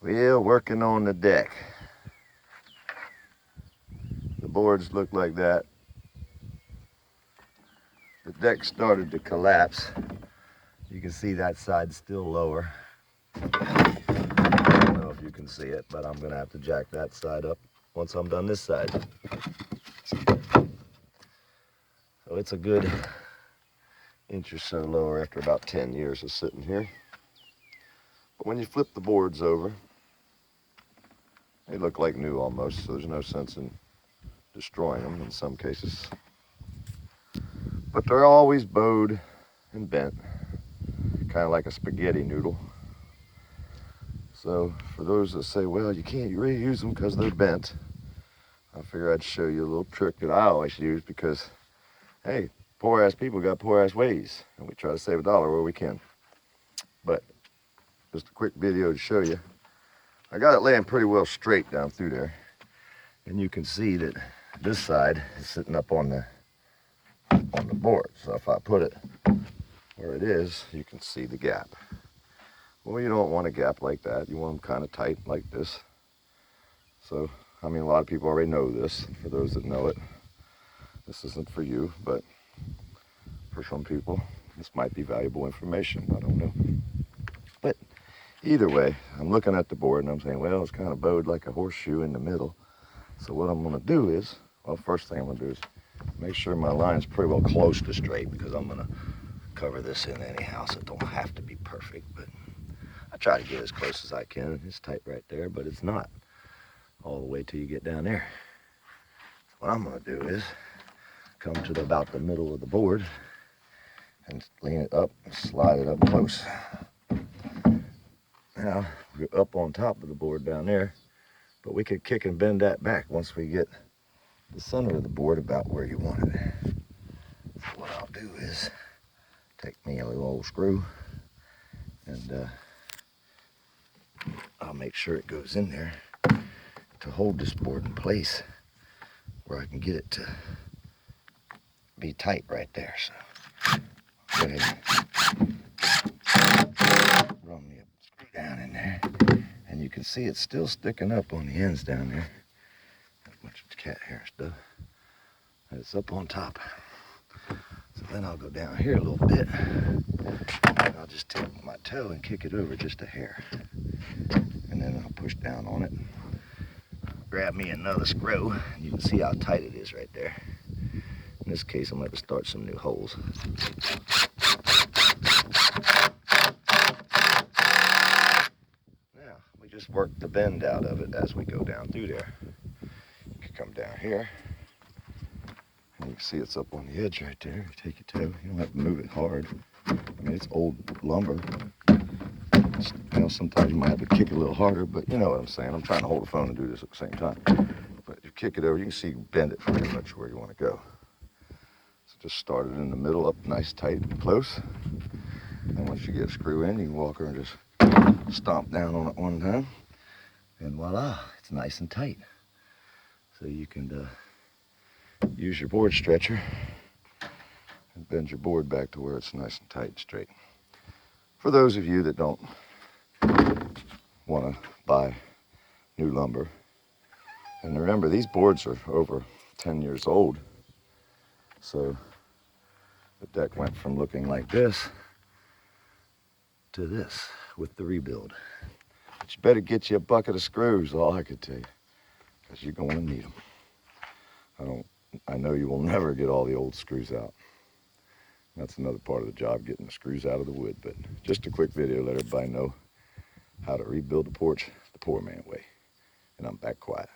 Well, working on the deck. The boards look like that. The deck started to collapse. You can see that side's still lower. I don't know if you can see it, but I'm gonna have to jack that side up once I'm done this side. So it's a good inch or so lower after about 10 years of sitting here. But when you flip the boards over, they look like new almost, so there's no sense in destroying them in some cases. But they're always bowed and bent, kind of like a spaghetti noodle. So for those that say, well, you can't reuse them because they're bent, I figure I'd show you a little trick that I always use because, hey, poor ass people got poor ass ways, and we try to save a dollar where we can. But just a quick video to show you. I got it laying pretty well straight down through there, and you can see that this side is sitting up on the board. So if I put it where it is, you can see the gap. Well, you don't want a gap like that. You want them kind of tight like this. So, I mean, a lot of people already know this. For those that know it, this isn't for you, but for some people, this might be valuable information. I don't know. But either way, I'm looking at the board and I'm saying, well, it's kind of bowed like a horseshoe in the middle. So what I'm gonna do is, well, first thing I'm gonna do is make sure my line's pretty well close to straight because I'm gonna cover this in anyhow, so it don't have to be perfect, but I try to get as close as I can. It's tight right there, but it's not all the way till you get down there. So what I'm gonna do is come to about the middle of the board and lean it up and slide it up close. Now, we're up on top of the board down there, but we could kick and bend that back once we get the center of the board about where you want it. So what I'll do is take me a little old screw and I'll make sure it goes in there to hold this board in place where I can get it to be tight right there. So go ahead and run me a screw down in there, and you can see it's still sticking up on the ends down there. Not much cat hair stuff. And it's up on top. So then I'll go down here a little bit, and I'll just take my toe and kick it over just a hair, and then I'll push down on it. Grab me another screw, and you can see how tight it is right there. In this case, I'm going to have to start some new holes. Now, we just work the bend out of it as we go down through there. You can come down here, and you can see it's up on the edge right there. You take your toe, you don't have to move it hard. I mean, it's old lumber. You know, sometimes you might have to kick it a little harder, but you know what I'm saying. I'm trying to hold the phone and do this at the same time. But you kick it over, you can see you bend it pretty much where you want to go. So just start it in the middle, up nice, tight, and close. And once you get a screw in, you can walk over and just stomp down on it one time. And voila, it's nice and tight. So you can use your board stretcher and bend your board back to where it's nice and tight and straight. For those of you that don't want to buy new lumber, and remember, these boards are over 10 years old. So the deck went from looking like this to this with the rebuild. But you better get you a bucket of screws, all I could tell you, because you're going to need them. I know you will never get all the old screws out. That's another part of the job, getting the screws out of the wood. But just a quick video, let everybody know how to rebuild the porch the poor man way. And I'm back quiet.